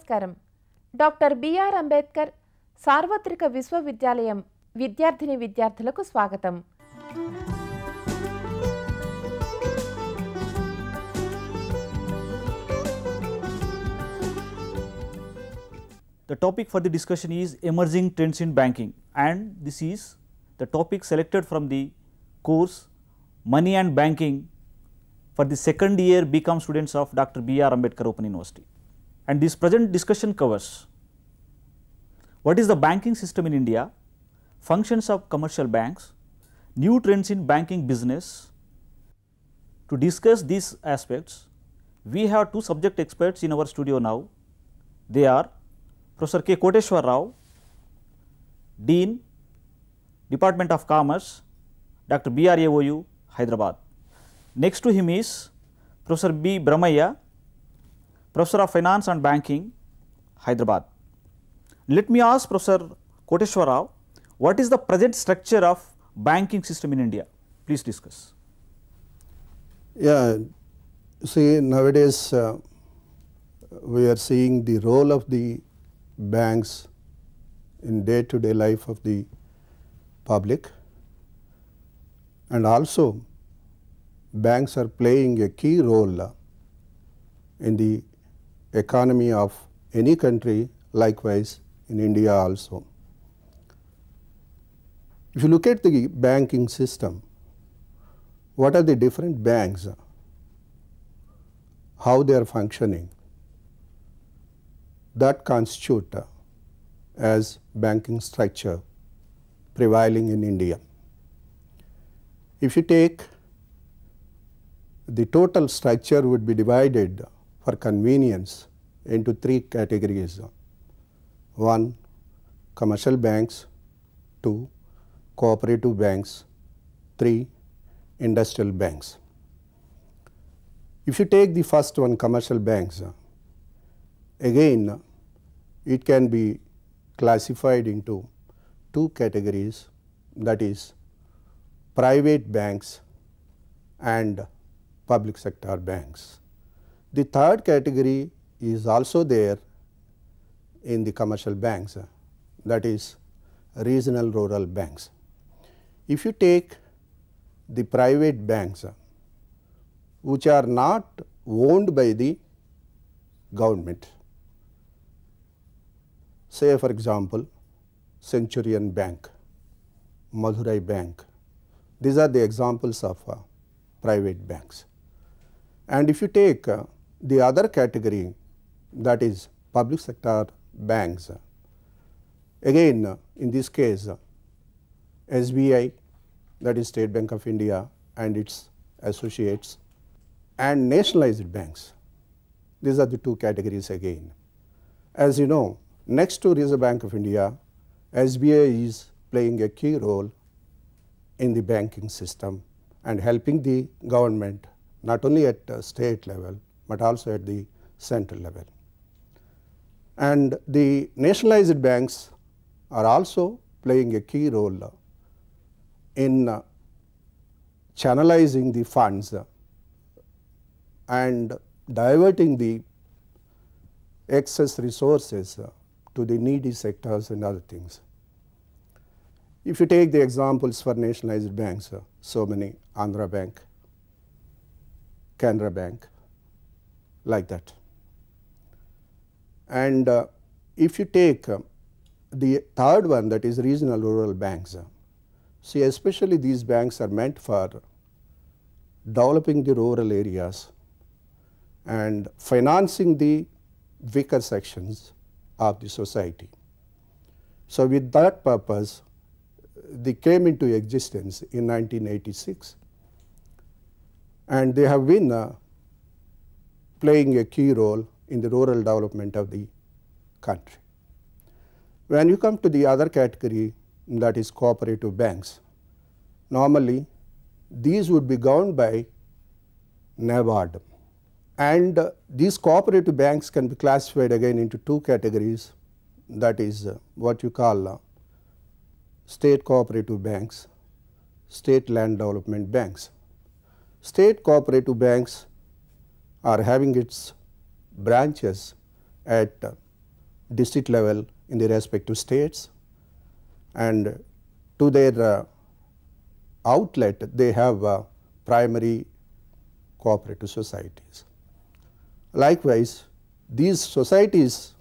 నమస్కారం. Doctor BR Ambedkar సార్వత్రిక విశ్వవిద్యాలయం విద్యార్థిని విద్యార్థులకు స్వాగతం. The topic for the discussion is emerging trends in banking, and this is the topic selected from the course Money and Banking for the second year BCom students of Dr. B.R. Ambedkar Open University. And this present discussion covers what is the banking system in India, functions of commercial banks, new trends in banking business. To discuss these aspects, we have two subject experts in our studio now. They are Professor K. Koteshwar Rao, Dean, Department of Commerce, Dr. BRAOU, Hyderabad. Next to him is Professor B. Brahmaya, Professor of Finance and Banking, Hyderabad. Let me ask Professor Koteshwar Rao, what is the present structure of banking system in India? Please discuss. Yeah, see, nowadays we are seeing the role of the banks in day-to-day life of the public, and also banks are playing a key role in the economy of any country, likewise in India also. If you look at the banking system, what are the different banks, how they are functioning, that constitute as banking structure prevailing in India. If you take the total structure would be divided for convenience into three categories. One, commercial banks. Two, cooperative banks. Three, industrial banks. If you take the first one, commercial banks, again it can be classified into two categories, that is private banks and public sector banks. The third category is also there in the commercial banks, that is regional rural banks. If you take the private banks which are not owned by the government, say for example Centurion Bank, Madurai Bank, these are the examples of private banks. And if you take the other category, that is public sector banks, again in this case SBI, that is State Bank of India and its associates, and nationalized banks, these are the two categories again. As you know, next to Reserve Bank of India, SBI is playing a key role in the banking system and helping the government not only at state level but also at the central level. And the nationalized banks are also playing a key role in channelizing the funds and diverting the excess resources to the needy sectors and other things. If you take the examples for nationalized banks, so many, Andhra Bank, Canara Bank, like that. And if you take the third one, that is regional rural banks, see, especially these banks are meant for developing the rural areas and financing the weaker sections of the society. So with that purpose, they came into existence in 1986, and they have been playing a key role in the rural development of the country. When you come to the other category, that is cooperative banks, normally these would be governed by NABARD, and these cooperative banks can be classified again into two categories, that is what you call state cooperative banks, state land development banks. State cooperative banks are having its branches at district level in the respective states, and to their outlet they have primary cooperative societies. Likewise, these societies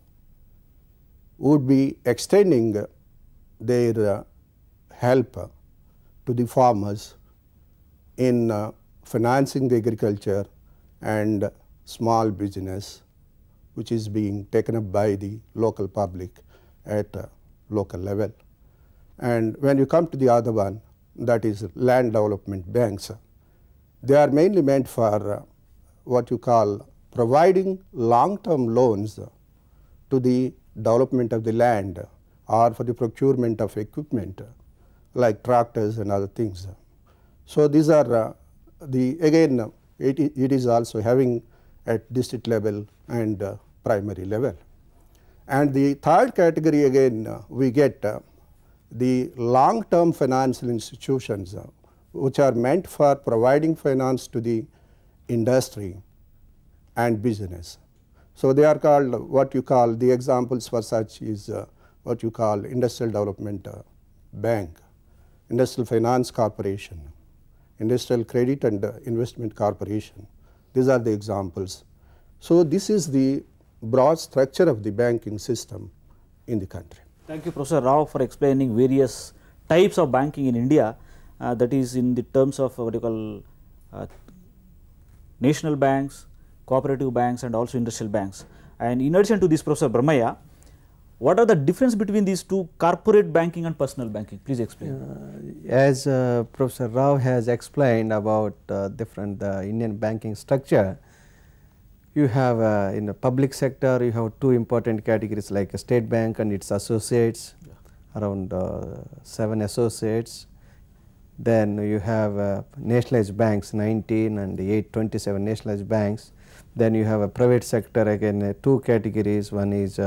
would be extending their help to the farmers in financing the agriculture and small business, which is being taken up by the local public at local level. And when you come to the other one, that is land development banks, they are mainly meant for what you call providing long-term loans to the development of the land or for the procurement of equipment like tractors and other things. So these are again it is also having at district level and primary level. And the third category again we get the long-term financial institutions which are meant for providing finance to the industry and business. So they are called what you call, the examples for such is what you call Industrial Development Bank, Industrial Finance Corporation, Industrial Credit and Investment Corporation. These are the examples. So this is the broad structure of the banking system in the country. Thank you, Professor Rao, for explaining various types of banking in India, that is in the terms of what you call national banks, cooperative banks and also industrial banks. And in addition to this, Professor Brahmaya, what are the difference between these two, corporate banking and personal banking? Please explain. As Professor Rao has explained about different Indian banking structure, you have in the public sector you have two important categories like a state bank and its associates, around 7 associates. Then you have nationalized banks 19 and 827 nationalized banks. Then you have a private sector, again 2 categories, one is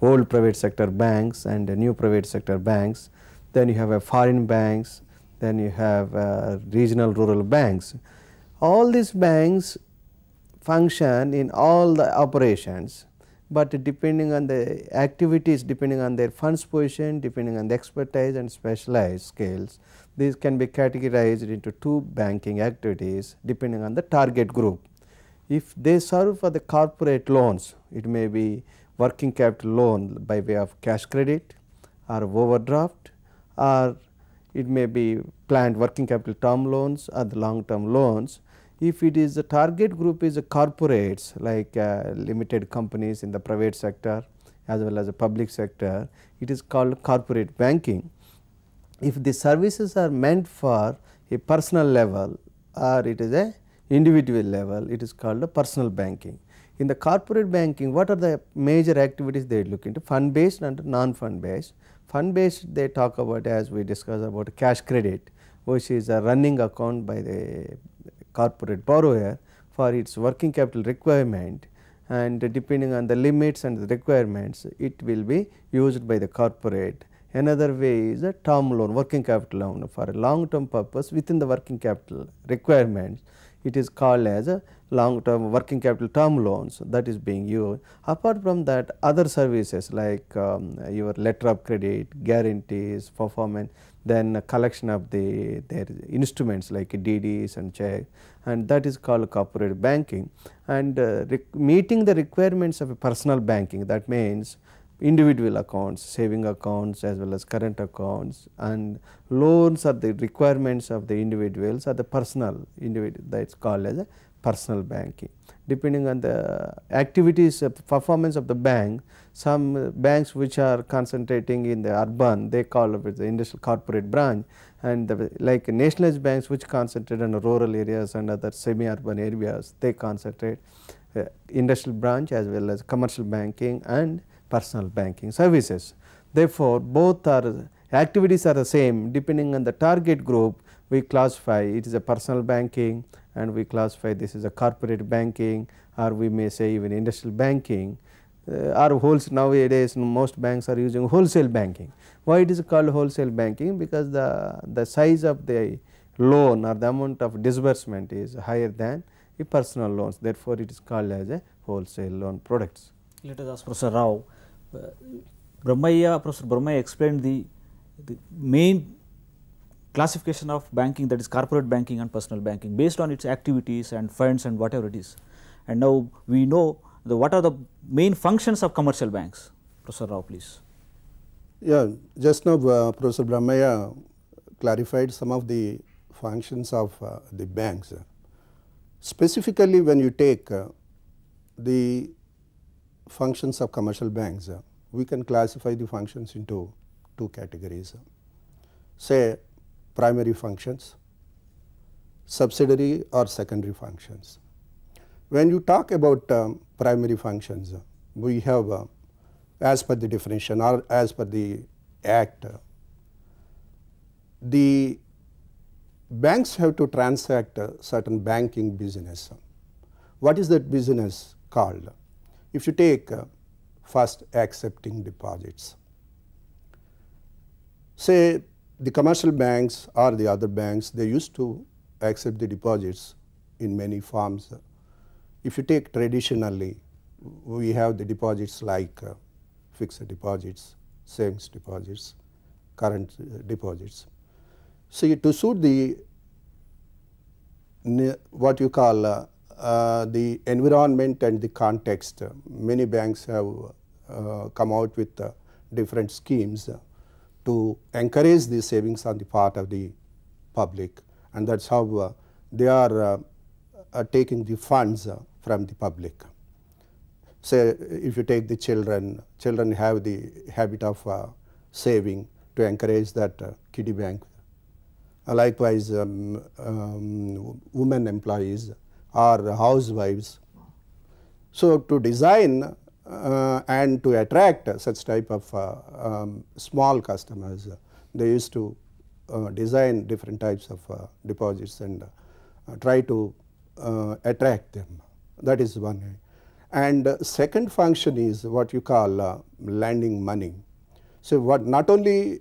old private sector banks and new private sector banks. Then you have foreign banks, then you have regional rural banks. All these banks function in all the operations, but depending on the activities, depending on their funds position, depending on the expertise and specialized skills, these can be categorized into 2 banking activities depending on the target group. If they serve for the corporate loans, it may be working capital loan by way of cash credit or overdraft, or it may be planned working capital term loans or the long term loans. If it is the target group is the corporates like limited companies in the private sector as well as the public sector, it is called corporate banking. If the services are meant for a personal level or it is a individual level, it is called a personal banking. In the corporate banking, what are the major activities they look into? Fund based and non-fund based. Fund based they talk about, as we discussed, about cash credit, which is a running account by the corporate borrower for its working capital requirement, and depending on the limits and the requirements, it will be used by the corporate. Another way is a term loan, working capital loan for a long term purpose within the working capital requirements. It is called as a long term working capital term loans that is being used. Apart from that, other services like your letter of credit, guarantees, performance, then collection of their instruments like DDs and check, and that is called corporate banking. And meeting the requirements of a personal banking, that means individual accounts, saving accounts as well as current accounts, and loans are the requirements of the individuals or the personal individual, that is called as a personal banking. Depending on the activities performance of the bank, some banks which are concentrating in the urban, they call it the industrial corporate branch, and like nationalized banks which concentrate on rural areas and other semi-urban areas, they concentrate industrial branch as well as commercial banking and personal banking services. Therefore, both are activities are the same. Depending on the target group, we classify it is a personal banking, and we classify this as a corporate banking, or we may say even industrial banking, or wholesale. Nowadays most banks are using wholesale banking. Why it is called wholesale banking? Because the size of the loan or the amount of disbursement is higher than the personal loans. Therefore, it is called as a wholesale loan products. Let us ask Professor Rao, Professor Brahmaiah explained the main classification of banking, that is corporate banking and personal banking, based on its activities and funds and whatever it is. And now we know what are the main functions of commercial banks. Professor Rao, please. Yeah, just now Professor Brahmaiah clarified some of the functions of the banks. Specifically, when you take the functions of commercial banks, we can classify the functions into two categories. Say primary functions, subsidiary or secondary functions. When you talk about primary functions, we have as per the definition or as per the Act, the banks have to transact certain banking business. What is that business called? If you take first accepting deposits, say the commercial banks or the other banks, they used to accept the deposits in many forms. If you take traditionally, we have the deposits like fixed deposits, savings deposits, current deposits. So to suit the what you call the environment and the context, many banks have come out with different schemes to encourage the savings on the part of the public, and that's how they are taking the funds from the public. Say if you take the children have the habit of saving to encourage that kiddie bank. Likewise, women employees or housewives. So to design and to attract such type of small customers, they used to design different types of deposits and try to attract them. That is one way. And second function is what you call lending money. So what not only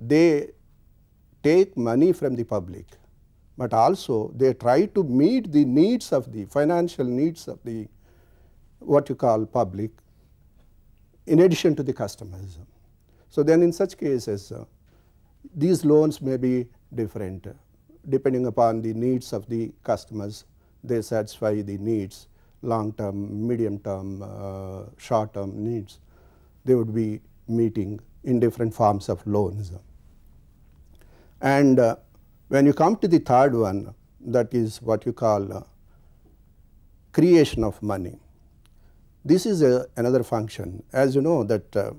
they take money from the public, but also they try to meet the needs of the financial needs of the what you call public in addition to the customers. So then in such cases, these loans may be different depending upon the needs of the customers. They satisfy the needs, long term, medium term, short term needs. They would be meeting in different forms of loans. And when you come to the third one, that is what you call creation of money. This is another function. As you know that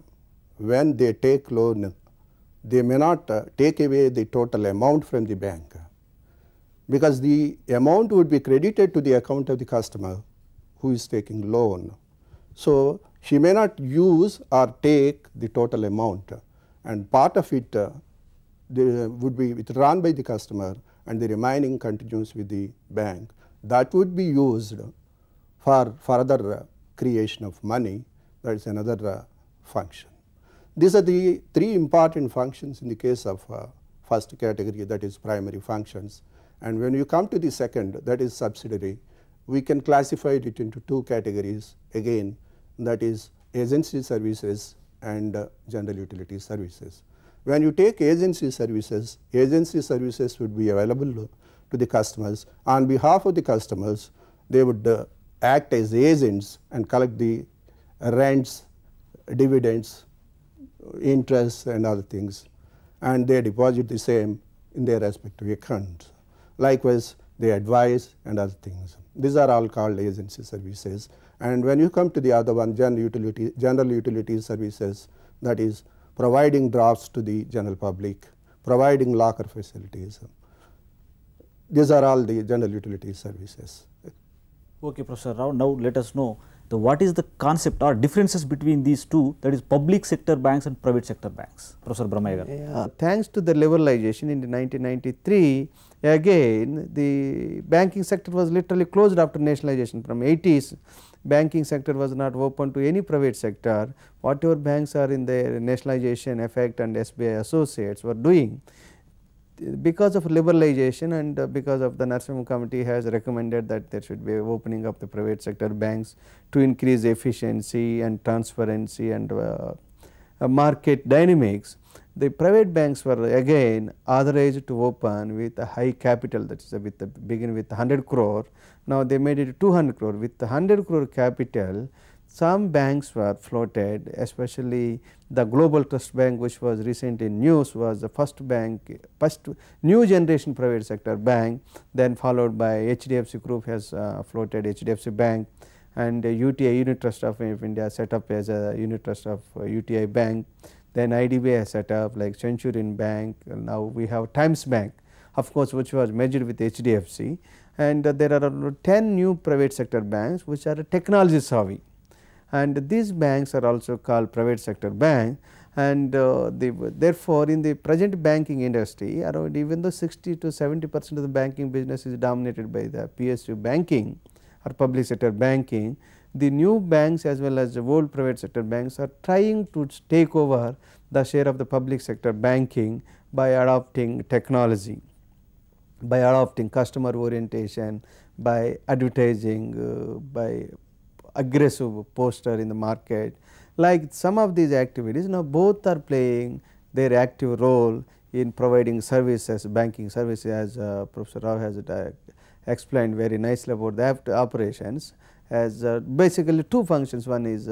when they take loan, they may not take away the total amount from the bank, because the amount would be credited to the account of the customer who is taking loan. So she may not use or take the total amount, and part of it would be withdrawn by the customer and the remaining continues with the bank. That would be used for further creation of money. That is another function. These are the three important functions in the case of first category, that is primary functions. And when you come to the second, that is subsidiary, we can classify it into two categories again, that is agency services and general utility services. When you take agency services would be available to the customers. On behalf of the customers, they would act as agents and collect the rents, dividends, interest and other things, and they deposit the same in their respective accounts. Likewise, they advise and other things. These are all called agency services. And when you come to the other one, general utility services, that is providing drafts to the general public, providing locker facilities. These are all the general utility services. Okay, Professor Rao, now let us know what is the concept or differences between these two, that is public sector banks and private sector banks. Professor Brahmaiah. Yeah, thanks to the liberalization in 1993, again the banking sector was literally closed after nationalization. From 80s, banking sector was not open to any private sector. Whatever banks are in the nationalization effect and SBI associates were doing, because of liberalization and because of the Narasimha committee has recommended that there should be opening of the private sector banks to increase efficiency and transparency and market dynamics. The private banks were again authorized to open with a high capital, that is with the begin with 100 crore. Now they made it 200 crore. With the 100 crore capital, some banks were floated, especially the Global Trust Bank, which was recent in news, was the first bank, first new generation private sector bank, then followed by HDFC Group has floated HDFC Bank, and UTI Unit Trust of India set up as a unit trust of UTI Bank. Then IDBI has set up like Centurion Bank. Now we have Times Bank, of course, which was merged with HDFC, and there are 10 new private sector banks which are technology savvy, and these banks are also called private sector bank. And therefore, in the present banking industry, around even though 60 to 70% of the banking business is dominated by the PSU banking or public sector banking, the new banks as well as the old private sector banks are trying to take over the share of the public sector banking by adopting technology, by adopting customer orientation, by advertising, by aggressive poster in the market. Like some of these activities, now both are playing their active role in providing services, banking services, as Professor Rao has explained very nicely about the operations, as basically two functions. One is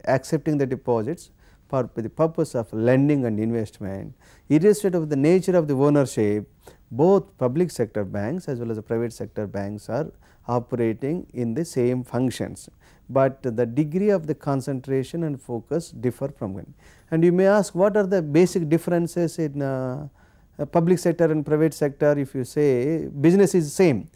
accepting the deposits for the purpose of lending and investment. Irrespective of the nature of the ownership, both public sector banks as well as the private sector banks are operating in the same functions, but the degree of the concentration and focus differ from one. And you may ask, what are the basic differences in public sector and private sector? If you say business is same,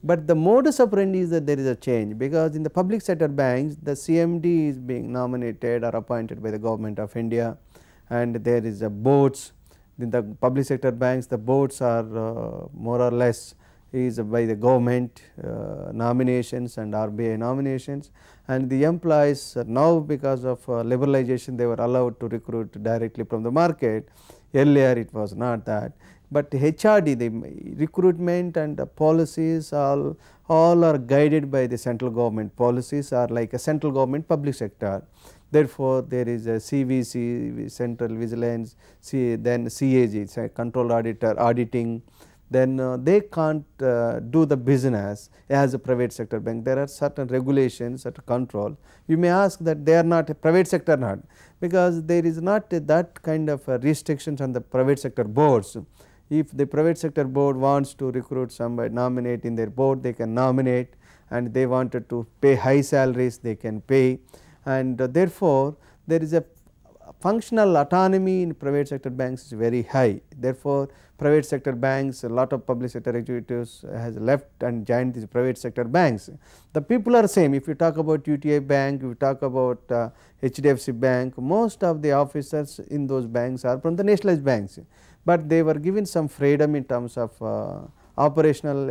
but the modus operandi is that there is a change, because in the public sector banks the CMD is being nominated or appointed by the government of India, and there is a boards. In the public sector banks, the boards are more or less is by the government nominations and RBI nominations, and the employees now, because of liberalization, they were allowed to recruit directly from the market. Earlier it was not that, but HRD, the recruitment and the policies all are guided by the central government policies, are like a central government public sector. Therefore, there is a CVC, central vigilance, then CAG, control auditor auditing. Then they can't do the business as a private sector bank. There are certain regulations, certain control. You may ask that they are not a private sector, not, because there is not that kind of restrictions on the private sector boards. If the private sector board wants to recruit somebody, nominate in their board, they can nominate, and they wanted to pay high salaries, they can pay, and therefore there is a functional autonomy in private sector banks is very high. Therefore, private sector banks, a lot of public sector executives has left and joined these private sector banks. The people are same. If you talk about UTI Bank, if you talk about HDFC Bank, most of the officers in those banks are from the nationalized banks, but they were given some freedom in terms of operational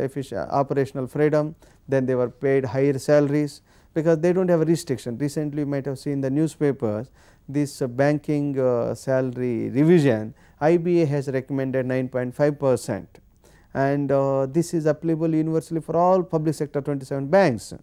freedom. Then they were paid higher salaries because they do not have a restriction. Recently, you might have seen the newspapers, this banking salary revision, IBA has recommended 9.5%, and this is applicable universally for all public sector 27 banks.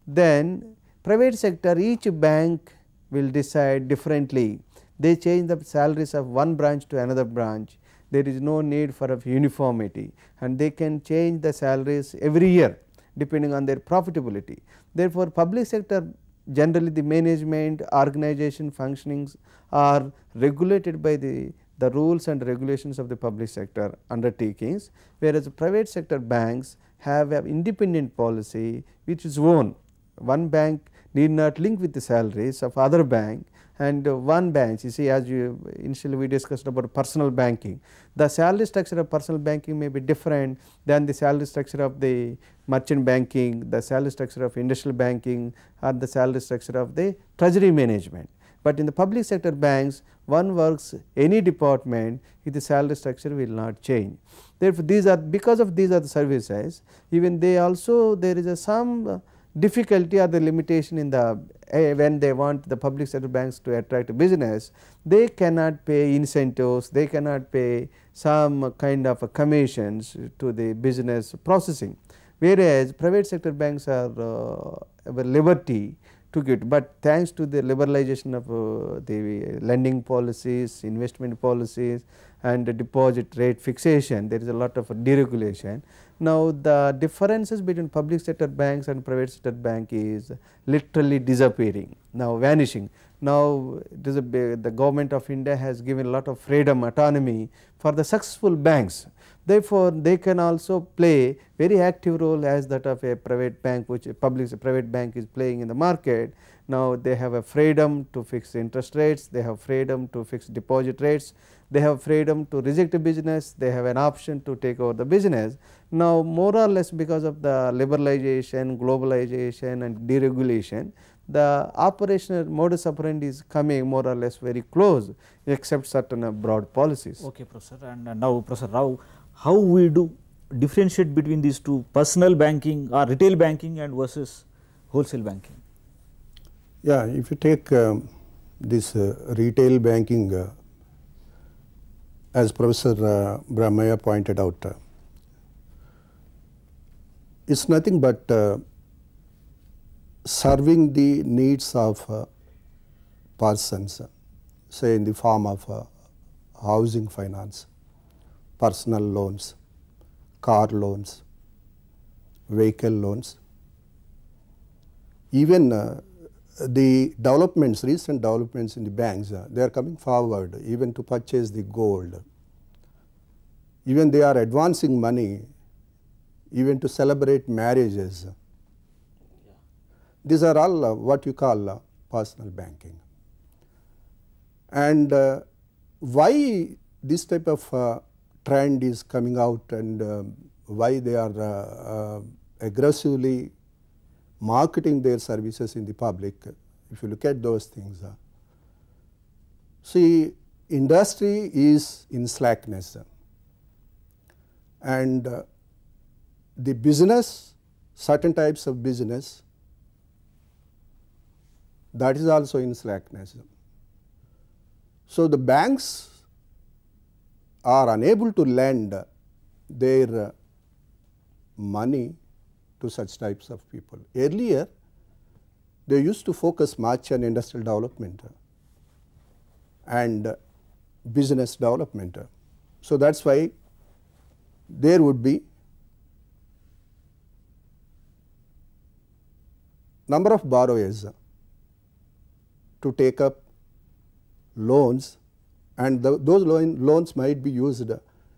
Then private sector, each bank will decide differently. They change the salaries of one branch to another branch. There is no need for uniformity, and they can change the salaries every year depending on their profitability. Therefore, public sector generally the management, organization functionings are regulated by the rules and regulations of the public sector undertakings, whereas private sector banks have an independent policy which is own. One bank need not link with the salaries of other bank, and one bank, you see, as you initially we discussed about personal banking, the salary structure of personal banking may be different than the salary structure of the merchant banking, the salary structure of industrial banking, or the salary structure of the treasury management. But in the public sector banks, one works any department, the salary structure will not change. Therefore, these are because of these are the services, even they also there is some difficulty or the limitation in the when they want the public sector banks to attract business, they cannot pay incentives, they cannot pay some kind of commissions to the business processing, whereas private sector banks are liberty to get, but thanks to the liberalization of the lending policies, investment policies and the deposit rate fixation, there is a lot of deregulation. Now, the differences between public sector banks and private sector bank is literally disappearing, now vanishing. Now, it is the government of India has given a lot of freedom, autonomy for the successful banks. Therefore, they can also play very active role as that of a private bank, which a private bank is playing in the market. Now, they have a freedom to fix interest rates, they have freedom to fix deposit rates, they have freedom to reject a business, they have an option to take over the business. Now, more or less because of the liberalization, globalization and deregulation, the operational modus operandi is coming more or less very close, except certain broad policies. Okay, Professor. And now, Professor Rao, how we do differentiate between these two, personal banking or retail banking and versus wholesale banking? Yeah, if you take this retail banking, as Professor Brahmaya pointed out, it's nothing but serving the needs of persons, say in the form of housing finance, personal loans, car loans, vehicle loans. Even the developments, recent developments in the banks, they are coming forward even to purchase the gold. Even they are advancing money even to celebrate marriages. These are all what you call personal banking. And why this type of trend is coming out and why they are aggressively marketing their services in the public, if you look at those things, see, industry is in slackness and the business, certain types of business, that is also in slackness. So, the banks are unable to lend their money to such types of people. Earlier, they used to focus much on industrial development and business development. So, that is why there would be number of borrowers to take up loans, and those loans might be used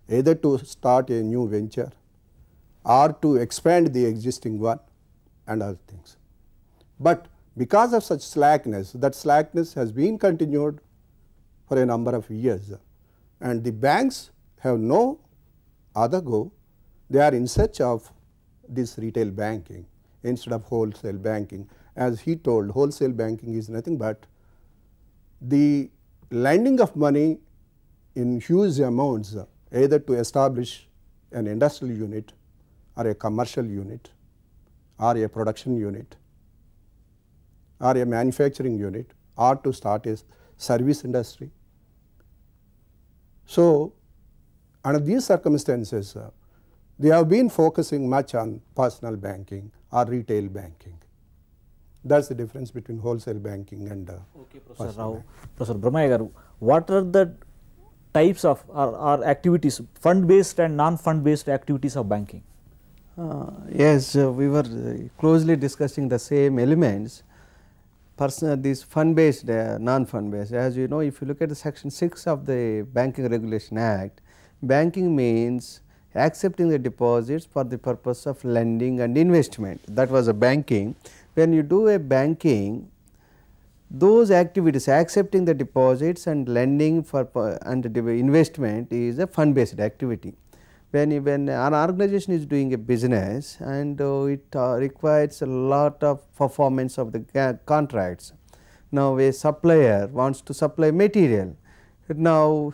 either to start a new venture or to expand the existing one and other things. But because of such slackness, that slackness has been continued for a number of years and the banks have no other go, they are in search of this retail banking instead of wholesale banking. As he told, wholesale banking is nothing but the lending of money in huge amounts either to establish an industrial unit or a commercial unit or a production unit or a manufacturing unit or to start a service industry. So, under these circumstances, they have been focusing much on personal banking or retail banking. That is the difference between wholesale banking and okay, Professor Rao. Professor Brahmaya garu, what are the types of or activities, fund based and non fund based activities of banking? Yes, we were closely discussing the same elements. These fund based, non fund based. As you know, if you look at the section 6 of the Banking Regulation Act, banking means accepting the deposits for the purpose of lending and investment. That was a banking. When you do a banking, those activities, accepting the deposits and lending for and investment is a fund based activity. When an organization is doing a business and it requires a lot of performance of the contracts. Now, a supplier wants to supply material. Now,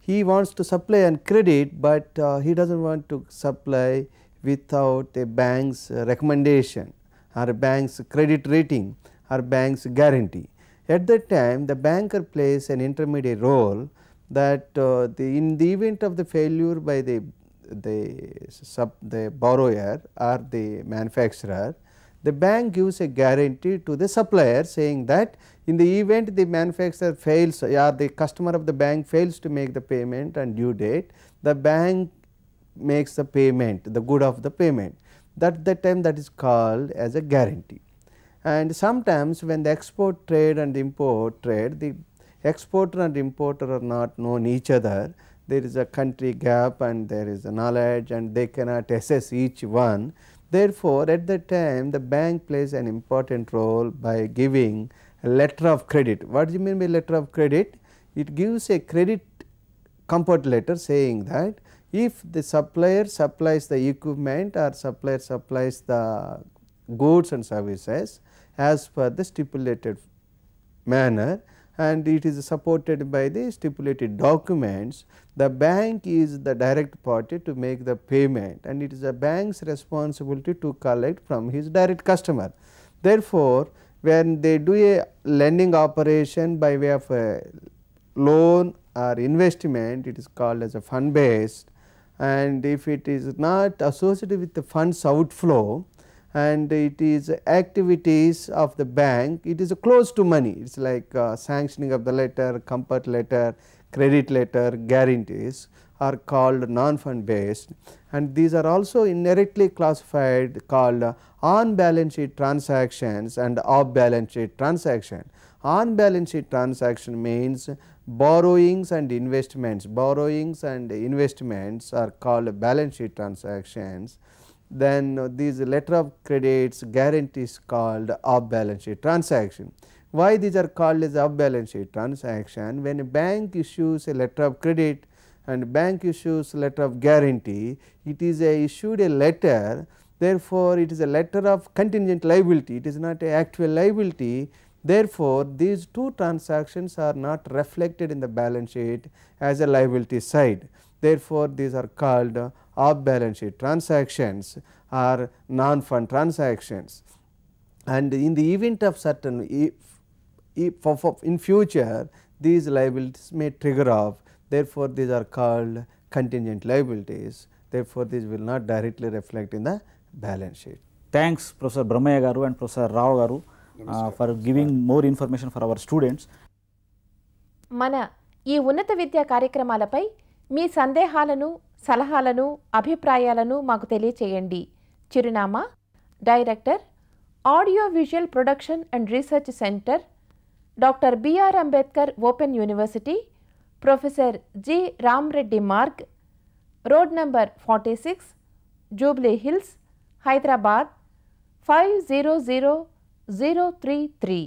he wants to supply on credit, but he does not want to supply without a bank's recommendation or bank's credit rating or bank's guarantee. At that time the banker plays an intermediate role, that in the event of the failure by the borrower or the manufacturer, the bank gives a guarantee to the supplier, saying that in the event the manufacturer fails or the customer of the bank fails to make the payment on due date, the bank makes the payment, the good of the payment. That time that is called as a guarantee. And sometimes when the export trade and the import trade, the exporter and importer are not known each other, there is a country gap and there is a knowledge and they cannot assess each one. Therefore, at that time the bank plays an important role by giving a letter of credit. What do you mean by letter of credit? It gives a credit comfort letter saying that if the supplier supplies the equipment or supplier supplies the goods and services as per the stipulated manner, and it is supported by the stipulated documents, the bank is the direct party to make the payment, and it is the bank's responsibility to collect from his direct customer. Therefore, when they do a lending operation by way of a loan or investment, it is called as a fund based, and if it is not associated with the funds outflow and it is activities of the bank, it is close to money. It is like sanctioning of the letter, comfort letter, credit letter, guarantees are called non-fund based, and these are also indirectly classified called on balance sheet transactions and off balance sheet transaction. On balance sheet transaction means borrowings and investments. Borrowings and investments are called balance sheet transactions. Then these letter of credits, guarantees called off balance sheet transaction. Why these are called as off balance sheet transaction? When a bank issues a letter of credit and bank issues letter of guarantee, it is issued a letter, therefore it is a letter of contingent liability, it is not an actual liability. Therefore, these two transactions are not reflected in the balance sheet as a liability side. Therefore, these are called off balance sheet transactions or non-fund transactions. And in the event of certain, in future these liabilities may trigger off, therefore, these are called contingent liabilities. Therefore, these will not directly reflect in the balance sheet. Thanks Professor Brahmaya garu and Professor Rao garu for giving more information for our students. మన ఈ ఉన్నత విద్యా కార్యక్రమాలపై మీ సందేహాలను, సలహాలను, అభిప్రాయాలను మాకు తెలియచేయండి. చిరునామా director audio visual production and research centre, doctor BR Ambedkar open university, professor G Ram Reddy Marg, road number 46, jubilee hills, Hyderabad 500033.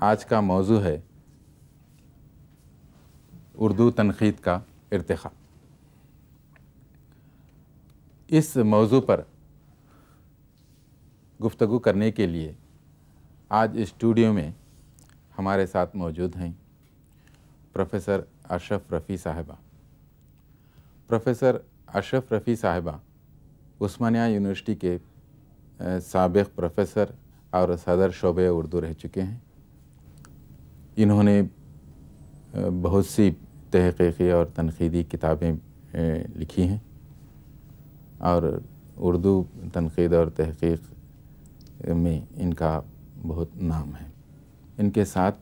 आज का मौजू है उर्दू तनक़ीद का इर्तिक़ा। इस मौजू पर गुफ्तगू करने के लिए आज स्टूडियो में हमारे साथ मौजूद हैं प्रोफेसर अशरफ रफ़ी साहिबा। प्रोफेसर अशरफ रफ़ी साहिबा उस्मानिया यूनिवर्सिटी के साबिक़ प्रोफेसर और सदर शोबे उर्दू रह चुके हैं। इन्होंने बहुत सी तहक़ीक़ी और तनक़ीदी किताबें लिखी हैं और उर्दू तनक़ीद और तहक़ीक़ में इनका बहुत नाम है। इनके साथ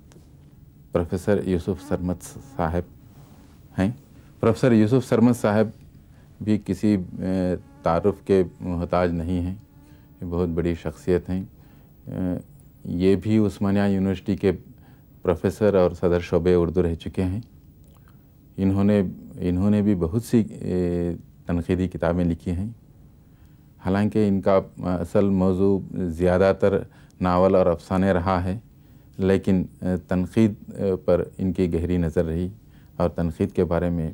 प्रोफेसर यूसुफ सरमद साहब हैं। प्रोफेसर यूसुफ सरमद साहब भी किसी तारुफ़ के मोहताज नहीं हैं, یہ بہت بڑی شخصیت ہیں. یہ بھی عثمانیہ یونیورسٹی کے پروفیسر اور صدر شعبہ اردو رہ چکے ہیں. انہوں نے بھی بہت سی تنقیدی کتابیں لکھی ہیں. حالانکہ ان کا اصل موضوع زیادہ تر ناول اور افسانے رہا ہے، لیکن تنقید پر ان کی گہری نظر رہی اور تنقید کے بارے میں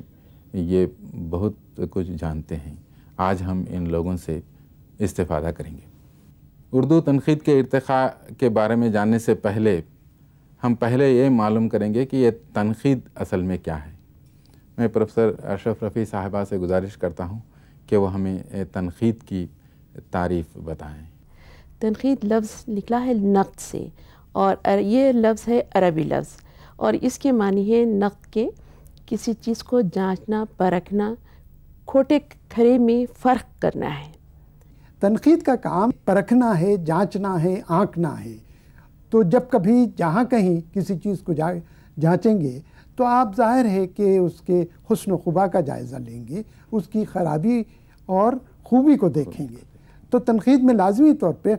یہ بہت کچھ جانتے ہیں. آج ہم ان لوگوں سے استفادہ کریں گے. اردو تنقید کے ارتقاء کے بارے میں جاننے سے پہلے ہم یہ معلوم کریں گے کہ یہ تنقید اصل میں کیا ہے. میں پروفیسر اشرف رفیع صاحبہ سے گزارش کرتا ہوں کہ وہ ہمیں تنقید کی تعریف بتائیں. تنقید لفظ نکلا ہے نقد سے، اور یہ لفظ ہے عربی لفظ، اور اس کے معنی ہے نقد کے، کسی چیز کو جانچنا، پرکھنا، کھوٹے کھرے میں فرق کرنا ہے. تنقید کا کام پرکھنا ہے، جانچنا ہے، آنکنا ہے. تو جب کبھی جہاں کہیں کسی چیز کو جانچیں گے تو آپ ظاہر ہے کہ اس کے حسن و خوبا کا جائزہ لیں گے، اس کی خرابی اور خوبی کو دیکھیں گے. تو تنقید میں لازمی طور پہ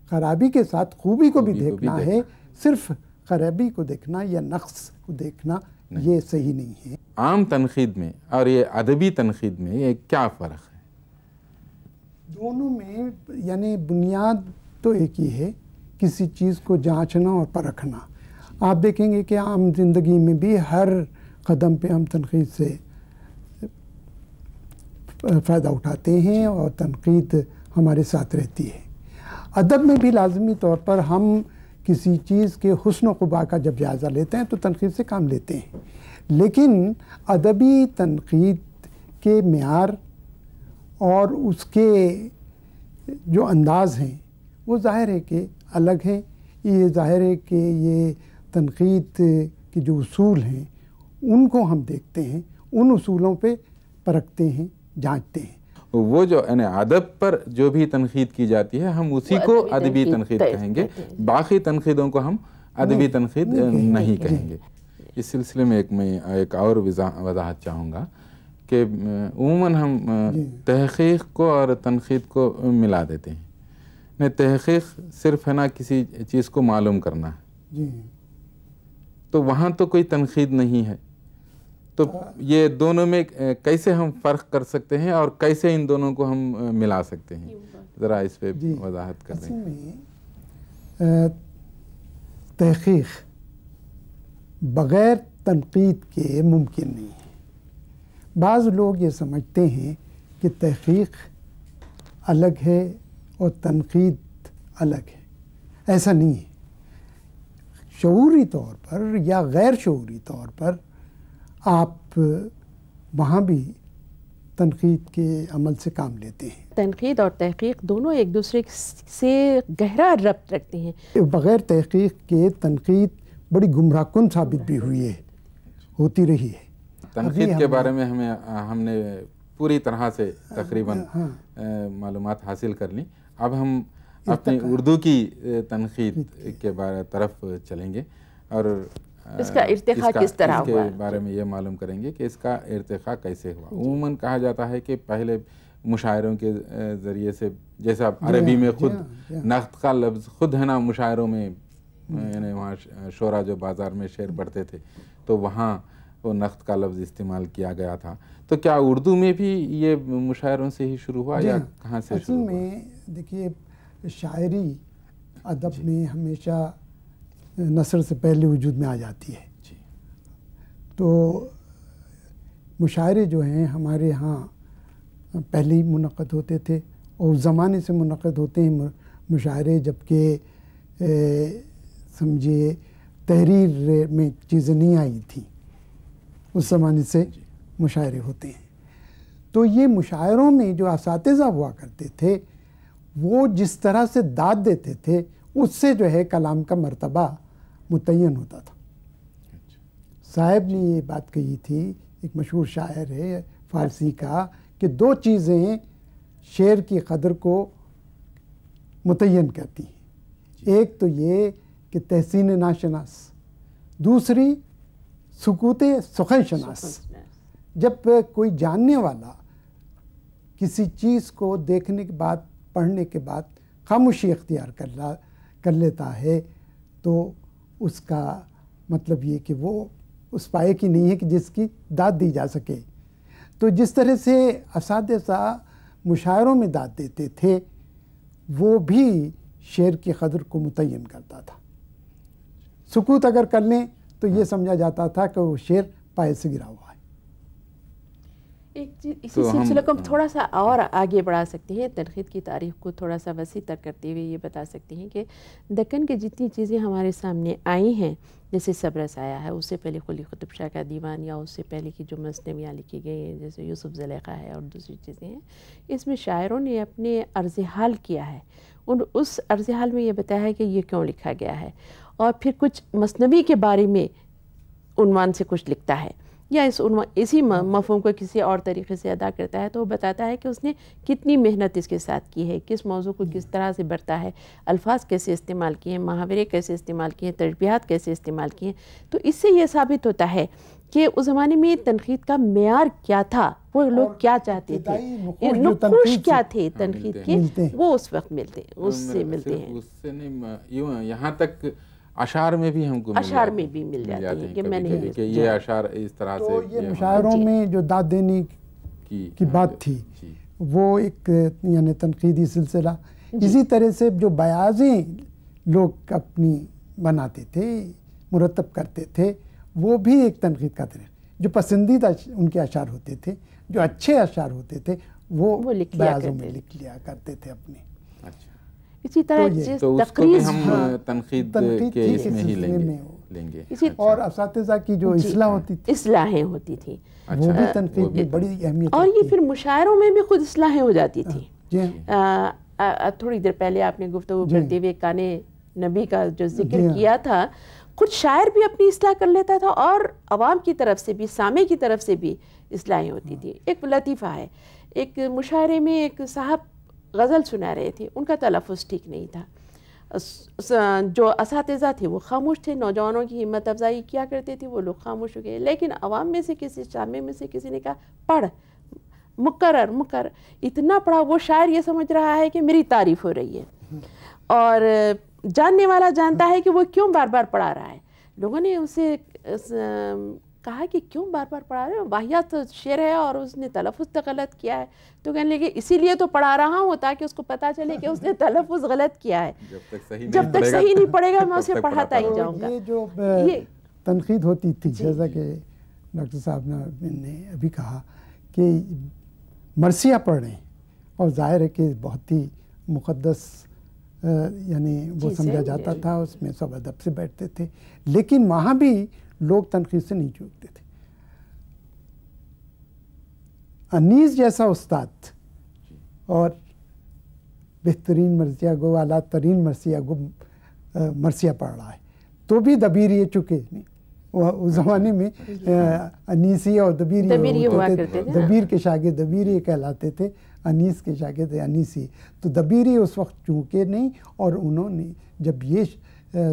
خرابی کے ساتھ خوبی کو بھی دیکھنا ہے. صرف خرابی کو دیکھنا یا نقص کو دیکھنا یہ صحیح نہیں ہے. عام تنقید میں اور یہ ادبی تنقید میں یہ کیا فرق ہے؟ دونوں میں یعنی بنیاد تو ایک ہی ہے، کسی چیز کو جانچنا اور پرکھنا. آپ دیکھیں گے کہ عام زندگی میں بھی ہر قدم پہ ہم تنقید سے فائدہ اٹھاتے ہیں اور تنقید ہمارے ساتھ رہتی ہے. ادب میں بھی لازمی طور پر ہم کسی چیز کے حسن و قبح کا جب جائزہ لیتے ہیں تو تنقید سے کام لیتے ہیں. لیکن ادبی تنقید کے معیار اور اس کے جو انداز ہیں وہ ظاہر ہے کہ الگ ہیں. یہ ظاہر ہے کہ یہ تنقید کے جو اصول ہیں ان کو ہم دیکھتے ہیں، ان اصولوں پہ پرکھتے ہیں، جانچتے ہیں. وہ جو یعنی ادب پر جو بھی تنقید کی جاتی ہے ہم اسی کو ادبی تنقید کہیں گے، باقی تنقیدوں کو ہم ادبی تنقید نہیں کہیں گے. اس سلسلے میں میں ایک اور وضاحت چاہوں گا کہ عموماً ہم تحقیق کو اور تنقید کو ملا دیتے ہیں. تحقیق صرف ہے نا کسی چیز کو معلوم کرنا ہے، تو وہاں تو کوئی تنقید نہیں ہے. تو یہ دونوں میں کیسے ہم فرق کر سکتے ہیں اور کیسے ان دونوں کو ہم ملا سکتے ہیں؟ ذرا اس پہ وضاحت کر دیں. تحقیق بغیر تنقید کے ممکن نہیں ہے. بعض لوگ یہ سمجھتے ہیں کہ تحقیق الگ ہے اور تنقید الگ ہے. ایسا نہیں ہے. شعوری طور پر یا غیر شعوری طور پر آپ وہاں بھی تنقید کے عمل سے کام لیتے ہیں. تنقید اور تحقیق دونوں ایک دوسرے سے گہرا ربط رکھتے ہیں. بغیر تحقیق کے تنقید بڑی گمراہ کن ثابت بھی ہوئی ہے، ہوتی رہی ہے. تنقید کے بارے میں ہم نے پوری طرح سے تقریباً معلومات حاصل کر لی. اب ہم اپنی اردو کی تنقید کے طرف چلیں گے اور اس کا ارتقاء کس طرح ہوا، اس کے بارے میں یہ معلوم کریں گے کہ اس کا ارتقاء کیسے ہوا. عموماً کہا جاتا ہے کہ پہلے مشاعروں کے ذریعے سے، جیسا عربی میں خود نقد کا لفظ خود ہے نا مشاعروں میں، یعنی وہاں شعرا جو بازار میں شعر پڑھتے تھے تو وہاں وہ نقد کا لفظ استعمال کیا گیا تھا. تو کیا اردو میں بھی یہ مشاعروں سے ہی شروع ہوا یا کہاں سے شروع ہوا؟ اصل میں دیکھیے شاعری ادب میں ہمیشہ نثر سے پہلے وجود میں آ جاتی ہے. تو مشاعرے جو ہیں ہمارے ہاں پہلے ہی منعقد ہوتے تھے اور اس زمانے سے منعقد ہوتے ہیں مشاعرے، جبکہ سمجھیے تحریر میں چیزیں نہیں آئی تھیں، اس زمانے سے مشاعرے ہوتے ہیں. تو یہ مشاعروں میں جو اساتذہ ہوا کرتے تھے وہ جس طرح سے داد دیتے تھے اس سے جو ہے کلام کا مرتبہ متعین ہوتا تھا. صاحب نے یہ بات کہی تھی، ایک مشہور شاعر ہے فارسی کا، کہ دو چیزیں شعر کی قدر کو متعین کرتی ہیں. ایک تو یہ کہ تحسین ناشناس، دوسری سکوت سخن شناس. جب کوئی جاننے والا کسی چیز کو دیکھنے کے بعد، پڑھنے کے بعد خاموشی اختیار کر لیتا ہے تو اس کا مطلب یہ کہ وہ اس پائے کی نہیں ہے کہ جس کی داد دی جا سکے. تو جس طرح سے اساتذہ مشاعروں میں داد دیتے تھے وہ بھی شعر کی قدر کو متعین کرتا تھا. سکوت اگر کر لیں تو یہ سمجھا جاتا تھا کہ وہ شعر پائے سے گرا ہوا ہے. ایک چیز اسی سلسلے کو ہم تھوڑا سا اور آگے بڑھا سکتے ہیں، تنقید کی تاریخ کو تھوڑا سا وسیع تر کرتے ہوئے یہ بتا سکتے ہیں کہ دکن کے جتنی چیزیں ہمارے سامنے آئی ہیں، جیسے صبرس آیا ہے، اس سے پہلے قلی قطب شاہ کا دیوان، یا اس سے پہلے کی جو مثنویاں لکھی گئی ہیں جیسے یوسف زلیخا ہے اور دوسری چیزیں ہیں، اس میں شاعروں نے اپنے عرض حال کیا ہے. اس عرض حال میں یہ بتایا ہے کہ یہ کیوں لکھا گیا ہے، اور پھر کچھ مثنوی کے بارے میں عنوان سے کچھ لکھتا ہے یا اسی مفہوم کو کسی اور طریقے سے ادا کرتا ہے، تو وہ بتاتا ہے کہ اس نے کتنی محنت اس کے ساتھ کی ہے، کس موضوع کو کس طرح سے برتا ہے، الفاظ کیسے استعمال کیے ہیں، محاورے کیسے استعمال کیے ہیں، تشبیہات کیسے استعمال کیے ہیں. تو اس سے یہ ثابت ہوتا ہے کہ اس زمانے میں تنقید کا معیار کیا تھا، وہ لوگ کیا چاہتے تھے، نقوش کیا تھے تنقید کے، وہ اس وقت ملتے ہیں. اس سے نہیں، یہاں تک اشعار میں بھی ہم کو اشعار میں بھی مل جاتے ہیں کہ میں نے کہ یہ اشعار اس طرح سے. یہ مشاعروں میں جو داد دینے کی بات تھی وہ ایک یعنی تنقیدی سلسلہ. اسی طرح سے جو بیاضیں لوگ اپنی بناتے تھے، مرتب کرتے تھے، وہ بھی ایک تنقید کا طریقہ. جو پسندیدہ ان کے اشعار ہوتے تھے، جو اچھے اشعار ہوتے تھے، وہ بیاضوں میں لکھ لیا کرتے تھے اپنے. اسی طرح تقریر ہم تنقید کے اس میں ہی لیں گے. اور اساتذہ کی جو اصلاحیں ہوتی تھیں وہ بھی تنقید میں بڑی اہمیت. اور یہ پھر مشاعروں میں بھی خود اصلاحیں ہو جاتی تھیں. تھوڑی دیر پہلے آپ نے گفتگو کرتے ہوئے کانے نبی کا جو ذکر کیا تھا، خود شاعر بھی اپنی اصلاح کر لیتا تھا اور عوام کی طرف سے بھی، سامع کی طرف سے بھی اصلاحیں ہوتی تھی. ایک لطیفہ ہے، ایک مشاعرے میں ایک صاحب غزل سنا رہے تھے، ان کا تلفظ ٹھیک نہیں تھا. جو اساتذہ تھے وہ خاموش تھے، نوجوانوں کی ہمت افزائی کیا کرتے تھے، وہ لوگ خاموش ہو گئے. لیکن عوام میں سے کسی، سامع میں سے کسی نے کہا پڑھ، مقرر اتنا پڑھا. وہ شاعر یہ سمجھ رہا ہے کہ میری تعریف ہو رہی ہے، اور جاننے والا جانتا ہے کہ وہ کیوں بار بار پڑھا رہا ہے. لوگوں نے اسے کہا کہ کیوں بار بار پڑھا رہے ہو، واحد شعر ہے اور اس نے تلفظ تو غلط کیا ہے. تو کہنے لگے اسی لیے تو پڑھا رہا ہوں تاکہ اس کو پتہ چلے کہ اس نے تلفظ غلط کیا ہے. جب تک صحیح نہیں پڑھے گا میں اسے پڑھاتا ہی جاؤں گا. یہ جو تنقید ہوتی تھی، جیسا کہ ڈاکٹر صاحب نے ابھی کہا کہ مرثیہ پڑھ رہے ہیں، اور ظاہر ہے کہ بہت ہی مقدس یعنی وہ سمجھا جاتا تھا، اس میں سب ادب سے بیٹھتے تھے. لیکن وہاں بھی لوگ تنقید سے نہیں چوکتے تھے. انیس جیسا استاد اور بہترین مرثیہ گو، اعلیٰ ترین مرثیہ گو مرثیہ پڑھ رہا ہے تو بھی دبیر یہ چکے نہیں. اس زمانے میں انیسی اور دبیری ہوتے تھے. دبیر کے شاگرد دبیری کہلاتے تھے، انیس کے شاگرد انیسی. تو دبیری اس وقت چونکے نہیں، اور انہوں نے جب یہ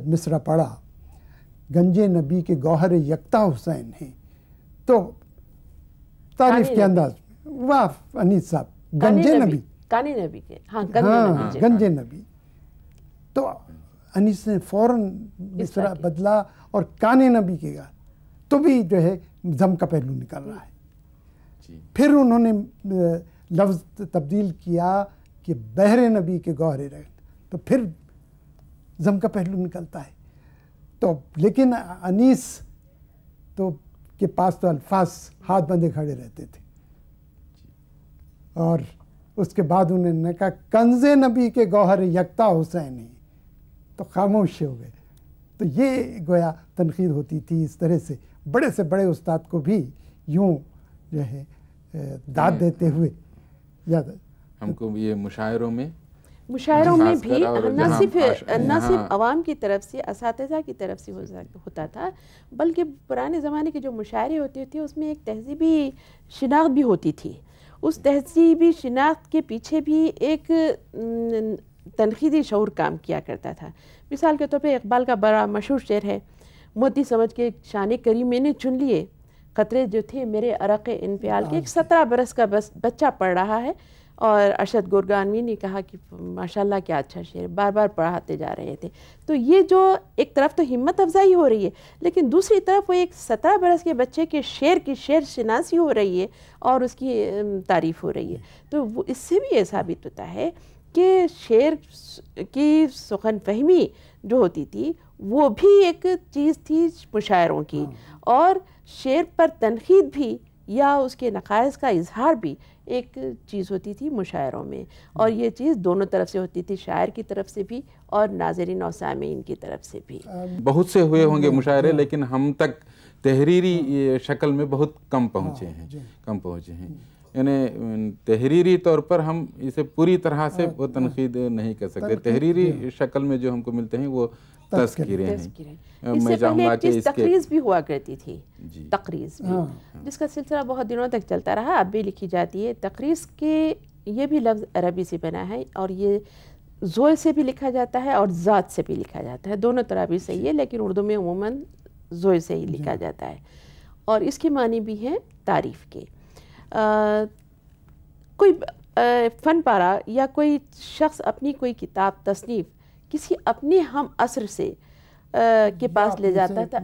مصرع پڑھا گنج نبی کے گوہر یکتا حسین ہیں، تو تعریف کے انداز میں واہ انیس صاحب گنج نبی، کانے نبی کے، ہاں گنج نبی. تو انیس نے فوراً مصرع بدلا اور کانے نبی کے گا، تو بھی جو ہے ضم کا پہلو نکل رہا ہے. پھر انہوں نے لفظ تبدیل کیا کہ بحر نبی کے گوہر رہے، تو پھر ضم کا پہلو نکلتا ہے. تو لیکن انیس تو کے پاس تو الفاظ ہاتھ بندھے کھڑے رہتے تھے، اور اس کے بعد انہوں نے کہا کنز نبی کے گوہر یکتا حسین ہیں، تو خاموش ہو گئے. تو یہ گویا تنقید ہوتی تھی اس طرح سے. بڑے سے بڑے استاد کو بھی یوں جو ہے داد دیتے ہوئے یاد ہم کو یہ مشاعروں میں بھی نہ صرف عوام کی طرف سے، اساتذہ کی طرف سے ہوتا تھا، بلکہ پرانے زمانے کے جو مشاعرے ہوتے تھے اس میں ایک تہذیبی شناخت بھی ہوتی تھی. اس تہذیبی شناخت کے پیچھے بھی ایک تنقیدی شعور کام کیا کرتا تھا. مثال کے طور پہ اقبال کا بڑا مشہور شعر ہے، موتی سمجھ کے شان کریم میں نے چن لیے قطرے جو تھے میرے عرق انفعال کے. ایک 17 برس کا بچہ پڑھ رہا ہے اور ارشد گورگانوی نے کہا کہ ماشاءاللہ کیا اچھا شعر، بار بار پڑھاتے جا رہے تھے. تو یہ جو ایک طرف تو ہمت افزائی ہو رہی ہے، لیکن دوسری طرف وہ ایک 17 برس کے بچے کے شعر کی شعر شناسی ہو رہی ہے اور اس کی تعریف ہو رہی ہے. تو وہ اس سے بھی یہ ثابت ہوتا ہے کہ شعر کی سخن فہمی جو ہوتی تھی وہ بھی ایک چیز تھی مشاعروں کی، اور شعر پر تنقید بھی یا اس کے نقائص کا اظہار بھی ایک چیز ہوتی تھی مشاعروں میں. اور یہ چیز دونوں طرف سے ہوتی تھی، شاعر کی طرف سے بھی اور ناظرین اور سامعین کی طرف سے بھی. بہت سے ہوئے ہوں گے مشاعرے، لیکن ہم تک تحریری شکل میں بہت کم پہنچے ہیں. یعنی تحریری طور پر ہم اسے پوری طرح سے وہ تنقید نہیں کر سکتے. تحریری شکل میں جو ہم کو ملتے ہیں وہ تذکرے ہیں. اس سے پہلے ایک چیز تقریض بھی ہوا کرتی تھی، تقریض بھی، جس کا سلسلہ بہت دنوں تک چلتا رہا، اب بھی لکھی جاتی ہے. تقریض کے یہ بھی لفظ عربی سے بنا ہے، اور یہ زوئے سے بھی لکھا جاتا ہے اور ذات سے بھی لکھا جاتا ہے. دونوں طرح بھی صحیح ہے، لیکن اردو میں عموماً زوئے سے ہی لکھا جاتا ہے. اور اس کے معنی بھی ہیں تعریف کے. کوئی فن پارہ یا کوئی شخص اپنی کوئی کتاب تصنیف کسی اپنے ہم عصر سے کے پاس لے جاتا تھا،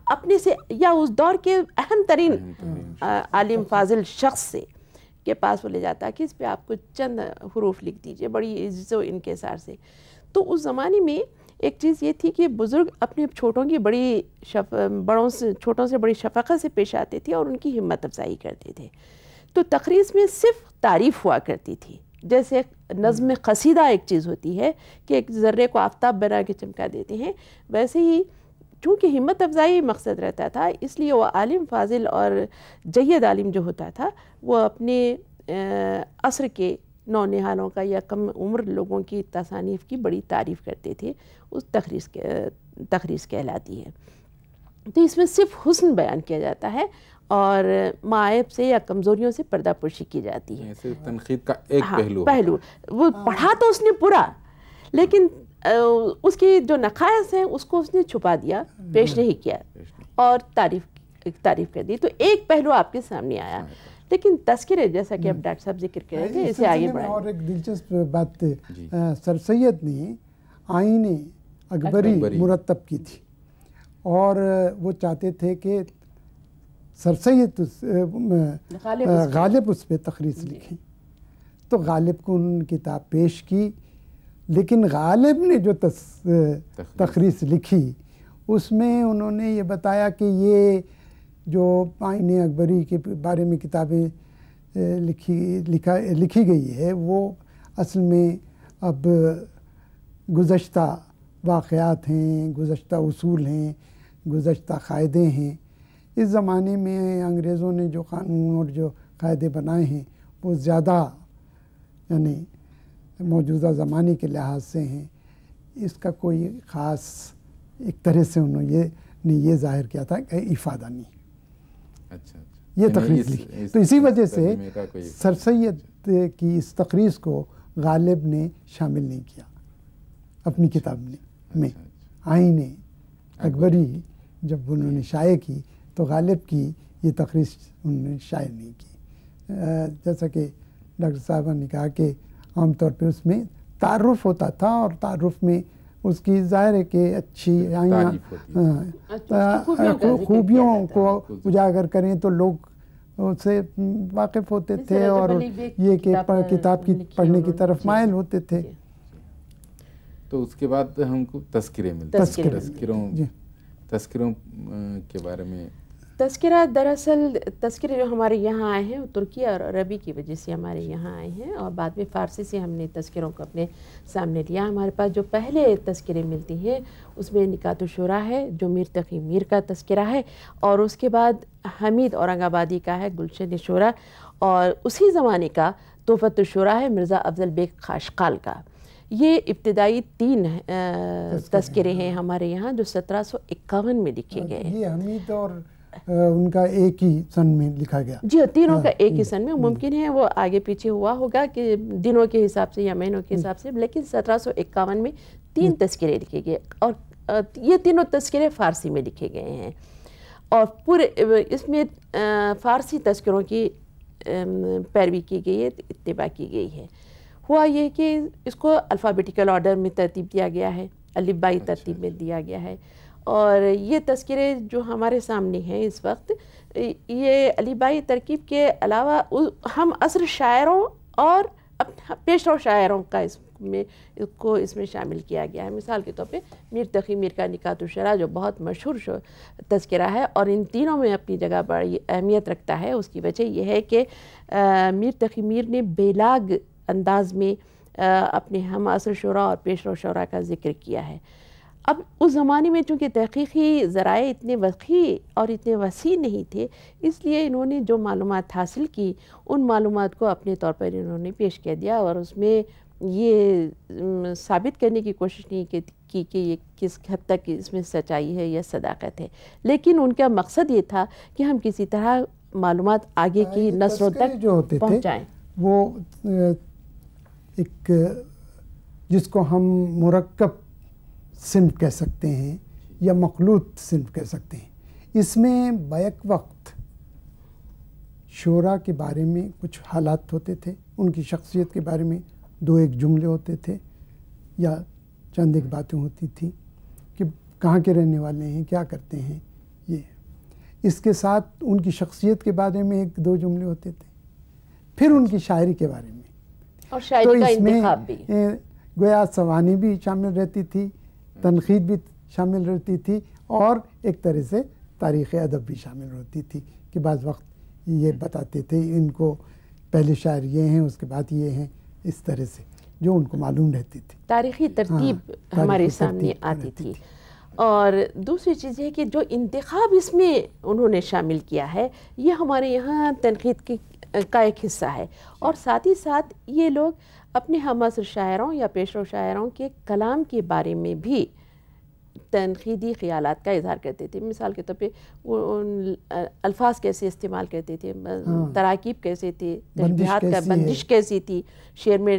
اپنے سے یا اس دور کے اہم ترین عالم فاضل شخص سے کے پاس وہ لے جاتا ہے کہ اس پہ آپ کو چند حروف لکھ دیجئے بڑی عزت و انکسار سے. تو اس زمانے میں ایک چیز یہ تھی کہ بزرگ اپنے چھوٹوں کی چھوٹوں سے بڑی شفقت سے پیش آتے تھے اور ان کی ہمت افزائی کرتے تھے. تو تقریض میں صرف تعریف ہوا کرتی تھی، جیسے نظم قصیدہ ایک چیز ہوتی ہے کہ ایک ذرے کو آفتاب بنا کے چمکا دیتے ہیں، ویسے ہی چونکہ ہمت افزائی مقصد رہتا تھا، اس لیے وہ عالم فاضل اور جید عالم جو ہوتا تھا وہ اپنے عصر کے نونہالوں کا یا کم عمر لوگوں کی تصانیف کی بڑی تعریف کرتے تھے. اس تقریض کہلاتی ہے. تو اس میں صرف حسن بیان کیا جاتا ہے اور معائب سے یا کمزوریوں سے پردہ پوشی کی جاتی ہے. صرف تنقید کا ایک پہلو وہ پڑھا تو اس نے پورا، لیکن اس کی جو نقائص ہیں اس کو اس نے چھپا دیا، پیش نہیں کیا اور تعریف کر دی. تو ایک پہلو آپ کے سامنے آیا. لیکن تذکرے جیسا کہ اب ڈاکٹر صاحب ذکر کریں گے، اسے آگے بڑھائیں. اور ایک دلچسپ بات سر سید نے آئین اکبری مرتب کی تھی، اور وہ چاہتے تھے کہ سر سید غالب اس پہ تقریض لکھیں. تو غالب کو ان کتاب پیش کی، لیکن غالب نے جو تقریض لکھی اس میں انہوں نے یہ بتایا کہ یہ جو آئین اکبری کے بارے میں کتابیں لکھی گئی ہے وہ اصل میں اب گزشتہ واقعات ہیں، گزشتہ اصول ہیں، گزشتہ قاعدے ہیں. اس زمانے میں انگریزوں نے جو قانون اور جو قاعدے بنائے ہیں وہ زیادہ یعنی موجودہ زمانے کے لحاظ سے ہیں. اس کا کوئی خاص ایک طرح سے انہوں نے یہ ظاہر کیا تھا کہ افادہ نہیں. یہ تقریض لکھی. تو اسی وجہ سے سر سید کی اس تقریض کو غالب نے شامل نہیں کیا اپنی کتاب میں. آئین اکبری جب انہوں نے شائع کی تو غالب کی یہ تقریض انہوں نے شائع نہیں کی. جیسا کہ ڈاکٹر صاحبہ نے کہا کہ عام طور پہ اس میں تعارف ہوتا تھا، اور تعارف میں اس کی ظاہر ہے کہ اچھی خوبیوں کو اجاگر کریں تو لوگ اس سے واقف ہوتے تھے اور یہ کہ کتاب کی پڑھنے کی طرف مائل ہوتے تھے. تو اس کے بعد ہم کو تذکرے ملتے ہیں. تذکروں کے بارے میں تذکرہ، دراصل تذکرے جو ہمارے یہاں آئے ہیں وہ ترکی اور عربی کی وجہ سے ہمارے یہاں آئے ہیں، اور بعد میں فارسی سے ہم نے تذکروں کو اپنے سامنے لیا. ہمارے پاس جو پہلے تذکرے ملتی ہیں اس میں نکات الشورا ہے جو میر تقی میر کا تذکرہ ہے، اور اس کے بعد حمید اورنگ آبادی کا ہے گلشن شورا، اور اسی زمانے کا تحفۃ الشورا ہے مرزا افضل بیگ خاشقال کا. یہ ابتدائی 3 تذکرے ہیں ہمارے یہاں جو 1751 میں لکھے گئے ہیں. یہ حمید اور ان کا ایک ہی سن میں لکھا گیا. جی تینوں کا ایک ہی سن میں. ممکن ہے وہ آگے پیچھے ہوا ہوگا کہ دنوں کے حساب سے یا مہینوں کے حساب سے، لیکن 1751 میں 3 تذکرے لکھے گئے، اور یہ تینوں تذکرے فارسی میں لکھے گئے ہیں. اور پورے اس میں فارسی تذکروں کی پیروی کی گئی ہے، اتباع کی گئی ہے۔ ہوا یہ کہ اس کو الفابیٹیکل آرڈر میں ترتیب دیا گیا ہے، الفبائی ترتیب میں دیا گیا ہے، اور یہ تذکرے جو ہمارے سامنے ہیں اس وقت، یہ الفبائی ترکیب کے علاوہ ہم عصر شاعروں اور پیش رو شاعروں کا اس میں شامل کیا گیا ہے۔ مثال کے طور پہ میر تقی میر کا نکات الشرح جو بہت مشہور تذکرہ ہے اور ان تینوں میں اپنی جگہ بڑی اہمیت رکھتا ہے، اس کی وجہ یہ ہے کہ میر تقی میر نے بے لاگ انداز میں اپنے ہم عصر شعراء اور پیش رو شعراء کا ذکر کیا ہے۔ اب اس زمانے میں چونکہ تحقیقی ذرائع اتنے وسیع اور اتنے وسیع نہیں تھے، اس لیے انہوں نے جو معلومات حاصل کی ان معلومات کو اپنے طور پر انہوں نے پیش کر دیا، اور اس میں یہ ثابت کرنے کی کوشش نہیں کی کہ یہ کس حد تک اس میں سچائی ہے یا صداقت ہے، لیکن ان کا مقصد یہ تھا کہ ہم کسی طرح معلومات آگے کی نسلوں تک پہنچائیں۔ وہ ایک جس کو ہم مرکب صنف کہہ سکتے ہیں یا مخلوط صنف کہہ سکتے ہیں، اس میں بیک وقت شعراء کے بارے میں کچھ حالات ہوتے تھے، ان کی شخصیت کے بارے میں دو ایک جملے ہوتے تھے یا چند ایک باتیں ہوتی تھیں کہ کہاں کے رہنے والے ہیں، کیا کرتے ہیں، یہ اس کے ساتھ ان کی شخصیت کے بارے میں ایک دو جملے ہوتے تھے، پھر ان کی شاعری کے بارے میں، اور شاعری کا انتخاب بھی گویا سوانح بھی شامل رہتی تھی، تنقید بھی شامل رہتی تھی، اور ایک طرح سے تاریخ ادب بھی شامل ہوتی تھی کہ بعض وقت یہ بتاتے تھے ان کو پہلے شاعر یہ ہیں، اس کے بعد یہ ہیں، اس طرح سے جو ان کو معلوم رہتی تھی، تاریخی ترتیب ہمارے سامنے آتی تھی۔ اور دوسری چیز یہ کہ جو انتخاب اس میں انہوں نے شامل کیا ہے یہ ہمارے یہاں تنقید کا ایک حصہ ہے، اور ساتھ ہی ساتھ یہ لوگ اپنے ہم عصر شاعروں یا پیش رو شاعروں کے کلام کے بارے میں بھی تنقیدی خیالات کا اظہار کرتے تھے۔ مثال کے طور پہ الفاظ کیسے استعمال کرتے تھے، تراکیب کیسے تھے، تشبیہات کا بندش کیسی تھی، شعر میں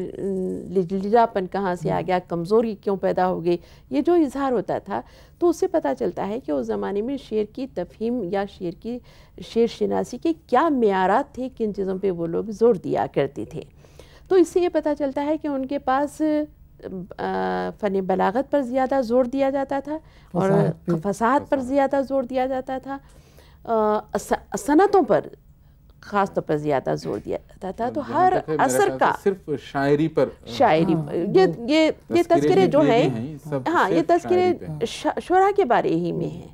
لجاپن کہاں سے آ گیا، کمزوری کیوں پیدا ہو گئی، یہ جو اظہار ہوتا تھا تو اس سے پتہ چلتا ہے کہ اس زمانے میں شعر کی تفہیم یا شعر شناسی کے کیا معیارات تھے، کن چیزوں پہ وہ لوگ زور دیا کرتے تھے۔ تو اس سے یہ پتہ چلتا ہے کہ ان کے پاس فن بلاغت پر زیادہ زور دیا جاتا تھا اور فصاحت پر زیادہ زور دیا جاتا تھا، صنعتوں پر خاص طور پر زیادہ زور دیا جاتا تھا۔ تو ہر عصر کا صرف شاعری پر یہ تذکرے جو ہیں، ہاں یہ تذکرے شعراء کے بارے ہی میں ہیں،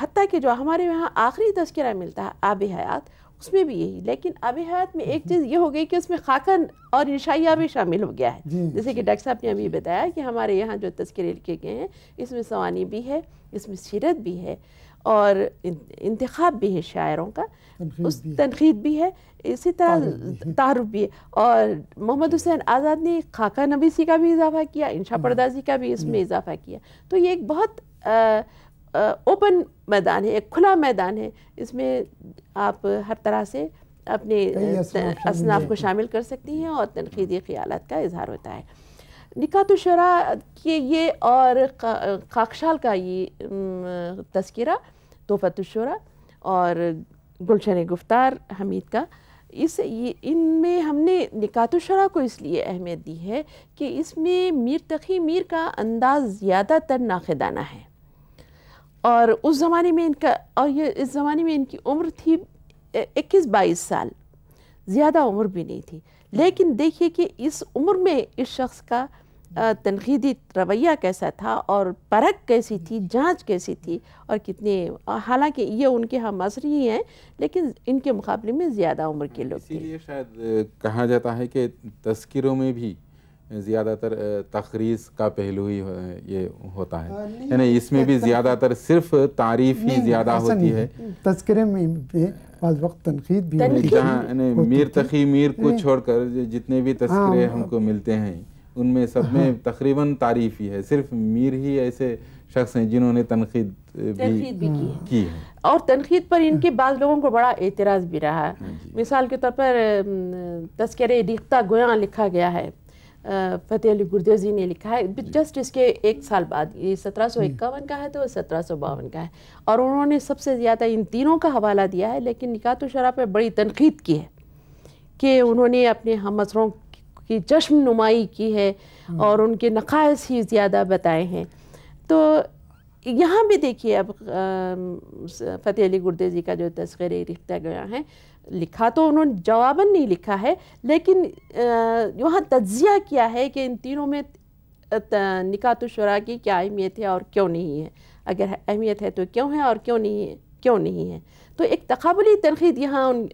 حتیٰ کہ جو ہمارے یہاں آخری تذکرہ ملتا ہے آب حیات، اس میں بھی یہی، لیکن آب حیات میں ایک چیز یہ ہو گئی کہ اس میں خاکن اور انشائیہ بھی شامل ہو گیا ہے، جیسے کہ ڈاکٹر صاحب نے ابھی بتایا کہ ہمارے یہاں جو تذکرے لکھے گئے ہیں اس میں سوانح بھی ہے، اس میں سیرت بھی ہے، اور انتخاب بھی ہے شاعروں کا، اس تنقید بھی ہے، اسی طرح تعارف بھی ہے، اور محمد حسین آزاد نے خاکہ نویسی کا بھی اضافہ کیا، انشا پردازی کا بھی اس میں اضافہ کیا۔ تو یہ ایک بہت اوپن میدان ہے، ایک کھلا میدان ہے، اس میں آپ ہر طرح سے اپنے اصناف کو شامل کر سکتی ہیں اور تنقیدی خیالات کا اظہار ہوتا ہے۔ نکات الشرح کے یہ اور خاکشال کا یہ تذکرہ، تحفۃ الشرح اور گلشن گفتار حمید کا، ان میں ہم نے نکات الشرح کو اس لیے اہمیت دی ہے کہ اس میں میر تقی میر کا انداز زیادہ تر ناقدانہ ہے، اور اس زمانے میں اس زمانے میں ان کی عمر تھی 21-22 سال، زیادہ عمر بھی نہیں تھی، لیکن دیکھیے کہ اس عمر میں اس شخص کا تنقیدی رویہ کیسا تھا اور پرکھ کیسی تھی، جانچ کیسی تھی، اور کتنے، حالانکہ یہ ان کے ہم عصری ہی ہیں لیکن ان کے مقابلے میں زیادہ عمر کے لوگ تھے۔ اسی لیے شاید کہا جاتا ہے کہ تذکروں میں بھی زیادہ تر تخریص کا پہلو ہی یہ ہوتا ہے، یعنی اس میں بھی زیادہ تر صرف تعریف ہی زیادہ ہوتی ہے۔ تذکرے میں بعض وقت تنقید بھی ہوتی ہے، جہاں میر تقی میر کو چھوڑ کر جتنے بھی تذکرے ہم کو ملتے ہیں ان میں سب میں تقریباً تعریف ہی ہے، صرف میر ہی ایسے شخص ہیں جنہوں نے تنقید بھی کی ہے، اور تنقید پر ان کے بعض لوگوں کو بڑا اعتراض بھی رہا ہے۔ مثال کے طور پر تذکرے ریختہ گویاں لکھا گیا ہے، فتح علی گردیزی نے لکھا ہے، جسٹ اس کے ایک سال بعد، یہ 1751 کا ہے تو 1752 کا ہے، اور انہوں نے سب سے زیادہ ان تینوں کا حوالہ دیا ہے، لیکن نکات الشرح پہ بڑی تنقید کی ہے کہ انہوں نے اپنے ہم عصروں کی چشم نمائی کی ہے اور ان کے نقائص ہی زیادہ بتائے ہیں. تو یہاں بھی دیکھیے اب فتح علی گردیزی کا جو تذکرے لکھتا گیا ہے, لکھا تو انہوں نے جواباً نہیں لکھا ہے, لیکن وہاں تجزیہ کیا ہے کہ ان تینوں میں نکات الشرع کی کیا اہمیت ہے اور کیوں نہیں ہے, اگر اہمیت ہے تو کیوں ہے اور کیوں نہیں ہے. تو ایک تقابلی تنقید یہاں ان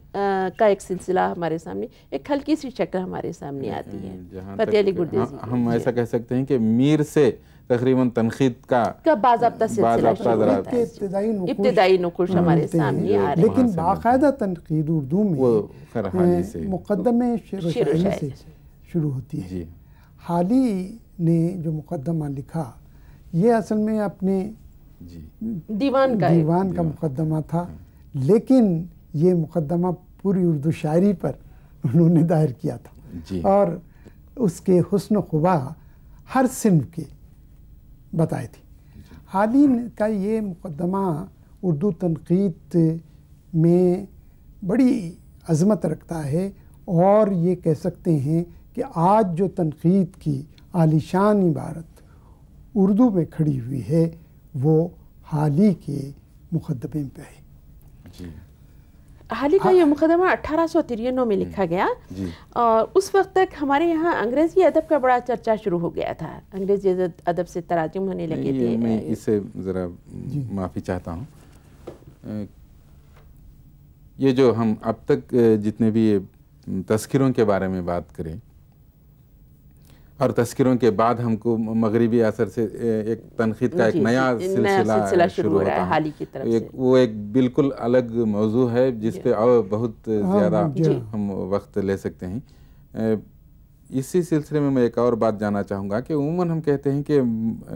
کا ایک سلسلہ ہمارے سامنے, ایک ہلکی سی شکل ہمارے سامنے آتی ہے فتح علی گردیزی. ہم ایسا کہہ سکتے ہیں کہ میر سے تقریباً تنقید کا باضابطہ سلسلہ شروع ہوتا ہے, ابتدائی نقوش ہمارے سامنے آ رہے ہیں. لیکن باقاعدہ تنقید اردو میں مقدمے شعر و شاعری سے شروع ہوتی ہے. حالی نے جو مقدمہ لکھا یہ اصل میں اپنے دیوان کا مقدمہ تھا, لیکن یہ مقدمہ پوری اردو شاعری پر انہوں نے دائر کیا تھا اور اس کے حسن و خبا ہر صنف کے بتائے تھے. حالی کا یہ مقدمہ اردو تنقید میں بڑی عظمت رکھتا ہے, اور یہ کہہ سکتے ہیں کہ آج جو تنقید کی عالیشان عبارت اردو میں کھڑی ہوئی ہے وہ حالی کے مقدمے پہ ہے. حالی کا یہ مقدمہ 1893 میں لکھا گیا, اور اس وقت تک ہمارے یہاں انگریزی ادب کا بڑا چرچا شروع ہو گیا تھا, انگریزی ادب سے تراجم ہونے لگے تھے. میں اس سے ذرا معافی چاہتا ہوں. یہ جو ہم اب تک جتنے بھی تذکروں کے بارے میں بات کریں, اور تذکروں کے بعد ہم کو مغربی اثر سے ایک تنقید کا ایک نیا سلسلہ شروع ہو رہا ہے حالی کی طرف سے. وہ ایک بالکل الگ موضوع ہے جس پہ اور بہت زیادہ ہم وقت لے سکتے ہیں. اسی سلسلے میں ایک اور بات جاننا چاہوں گا کہ عموماً ہم کہتے ہیں کہ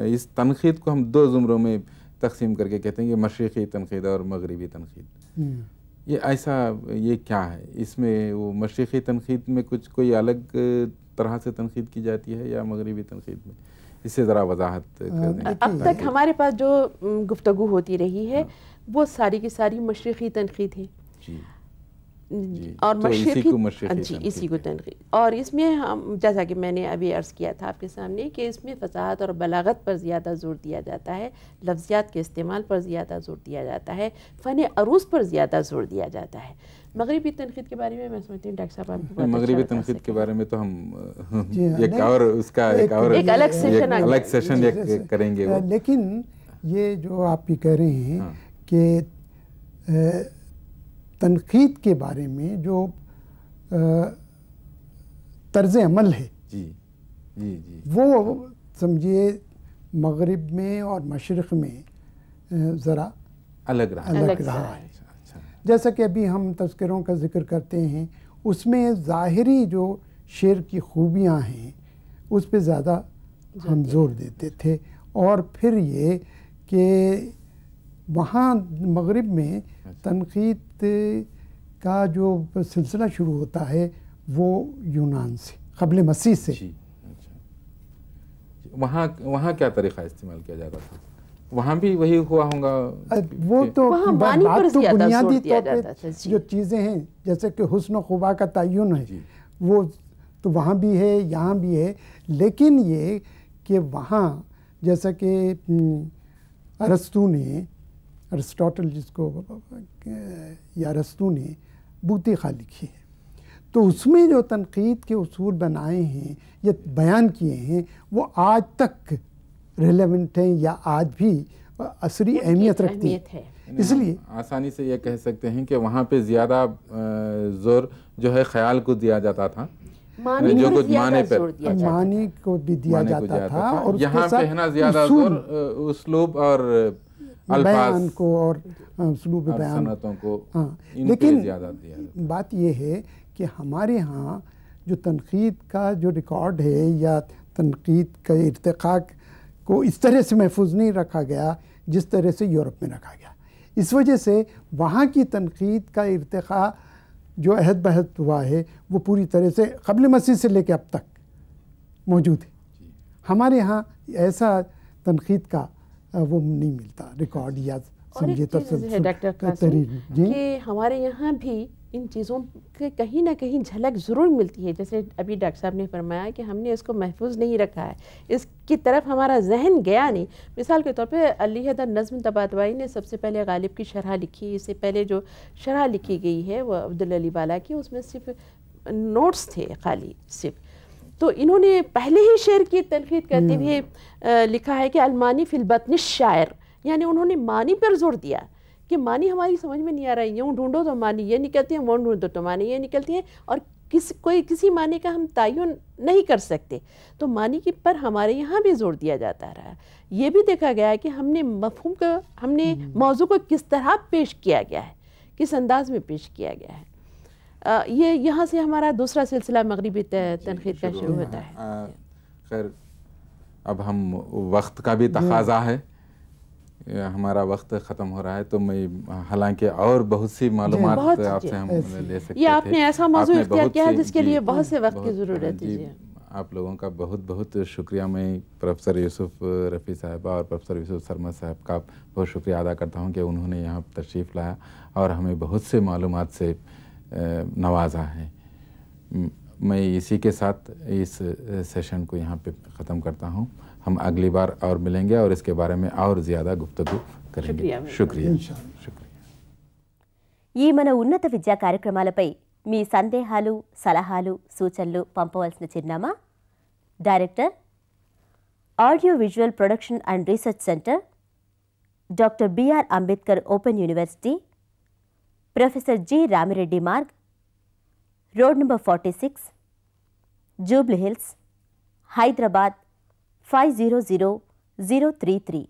اس تنقید کو ہم دو زمروں میں تقسیم کر کے کہتے ہیں کہ مشرقی تنقید اور مغربی تنقید. یہ ایسا یہ کیا ہے؟ اس میں وہ مشرقی تنقید میں کوئی الگ طرح سے تنقید کی جاتی ہے یا مغربی تنقید میں؟ اس سے ذرا وضاحت کر دیں. اب تک ہمارے پاس جو گفتگو ہوتی رہی ہے وہ ساری کی ساری مشرقی تنقید ہے. اور اسی کو تنقید, اور اس میں ہم جیسا کہ میں نے ابھی عرض کیا تھا آپ کے سامنے کہ اس میں فصاحت اور بلاغت پر زیادہ زور دیا جاتا ہے, لفظیات کے استعمال پر زیادہ زور دیا جاتا ہے, فن عروض پر زیادہ زور دیا جاتا ہے. مغربی تنقید کے بارے میں میں سمجھتی ہوں ڈاکٹر صاحب آپ کو مغربی تنقید کے بارے میں تو ہم ایک اور اس کا ایک الگ سیشن کریں گے. لیکن یہ جو آپ بھی کہہ رہے ہیں کہ تنقید کے بارے میں جو طرز عمل ہے وہ سمجھیے مغرب میں اور مشرق میں ذرا الگ رہا ہے. جیسا کہ ابھی ہم تذکروں کا ذکر کرتے ہیں, اس میں ظاہری جو شعر کی خوبیاں ہیں اس پہ زیادہ ہم زور دیتے تھے, اور پھر یہ کہ وہاں مغرب میں تنقید کا جو سلسلہ شروع ہوتا ہے وہ یونان سے, قبل مسیح سے. وہاں کیا طریقہ استعمال کیا جاتا تھا؟ وہاں بھی وہی ہوا ہوگا. وہ تو بات تو بنیادی طور پہ جو چیزیں ہیں جیسے کہ حسن و خبا کا تعین ہے وہ تو وہاں بھی ہے یہاں بھی ہے, لیکن یہ کہ وہاں جیسا کہ ارسطو نے, ارسٹاٹل جس کو یا ارسطو نے بوتیقہ لکھی ہے, تو اس میں جو تنقید کے اصول بنائے ہیں یا بیان کیے ہیں وہ آج تک ریلیونٹ ہیں یا آج بھی عصری اہمیت رکھتی ہیں. اس لیے آسانی سے یہ کہہ سکتے ہیں کہ وہاں پہ زیادہ زور جو ہے خیال کو دیا جاتا تھا, جو کچھ معنی کو بھی دیا جاتا تھا, اور یہاں پہ ہے نا زیادہ زور اسلوب اور بیان کو اور اسلوب بیان کو. لیکن بات یہ ہے کہ ہمارے ہاں جو تنقید کا جو ریکارڈ ہے یا تنقید کا ارتقاء کو اس طرح سے محفوظ نہیں رکھا گیا جس طرح سے یورپ میں رکھا گیا. اس وجہ سے وہاں کی تنقید کا ارتقاء جو عہد بہد ہوا ہے وہ پوری طرح سے قبل مسیح سے لے کے اب تک موجود ہے. ہمارے ہاں ایسا تنقید کا وہ نہیں ملتا ریکارڈ یا اور ایک چیز ہے ڈاکٹر قاسم کہ ہمارے یہاں بھی ان چیزوں کے کہیں نہ کہیں جھلک ضرور ملتی ہے. جیسے ابھی ڈاکٹر صاحب نے فرمایا کہ ہم نے اس کو محفوظ نہیں رکھا ہے, اس کی طرف ہمارا ذہن گیا نہیں. مثال کے طور پہ علیحدہ نظم طباطبائی نے سب سے پہلے غالب کی شرح لکھی. اس سے پہلے جو شرح لکھی گئی ہے وہ عبدالعلی بالا کی, اس میں صرف نوٹس تھے خالی صرف. تو انہوں نے پہلے ہی شعر کی تنقید کرتے ہوئے لکھا ہے کہ المانی فی البطن الشاعر, یعنی انہوں نے معنی پر زور دیا کہ معنی ہماری سمجھ میں نہیں آ رہا ہے, یوں ڈھونڈو تو معنی یہ نکلتی ہیں, وہ ڈھونڈو تو معنی یہ نکلتی ہیں, اور کسی معنی کا ہم تعین نہیں کر سکتے. تو معنی کی پر ہمارے یہاں بھی زور دیا جاتا رہا. یہ بھی دیکھا گیا ہے کہ ہم نے مفہوم کو, ہم نے موضوع کو کس طرح پیش کیا گیا ہے, کس انداز میں پیش کیا گیا ہے. یہ یہاں سے ہمارا دوسرا سلسلہ مغربی تنقید کا شروع ہوتا ہے. خیر اب ہم وقت کا بھی تقاضا ہے, ہمارا وقت ختم ہو رہا ہے, تو میں حالانکہ اور بہت سی معلومات آپ سے ہم لے سکتے تھے. یہ آپ نے ایسا موضوع اختیار کیا ہے جس کے لیے بہت سے وقت کی ضرورت ہے. آپ لوگوں کا بہت بہت شکریہ. میں پروفیسر یوسف رفیع صاحبہ اور پروفیسر یوسف سرمد صاحب کا بہت شکریہ ادا کرتا ہوں کہ انہوں نے یہاں تشریف لایا اور ہمیں بہت سے معلومات سے نوازا ہے. میں اسی کے ساتھ اس سیشن کو یہاں پہ ختم کرتا ہوں. ہم اگلی بار اور ملیں گے اور اس کے بارے میں اور زیادہ گفتگو کریں گے. شکریہ. ఈ మన ఉన్నత విద్యా కార్యక్రమాలపై మీ సందేహాలు, సలహాలు, సూచనలు పంపవలసిన చిరునామా director audio visual production and research centre, doctor BR Ambedkar open university, professor G Ramireddy Marg, road number 46, jubilee hills, Hyderabad 500033.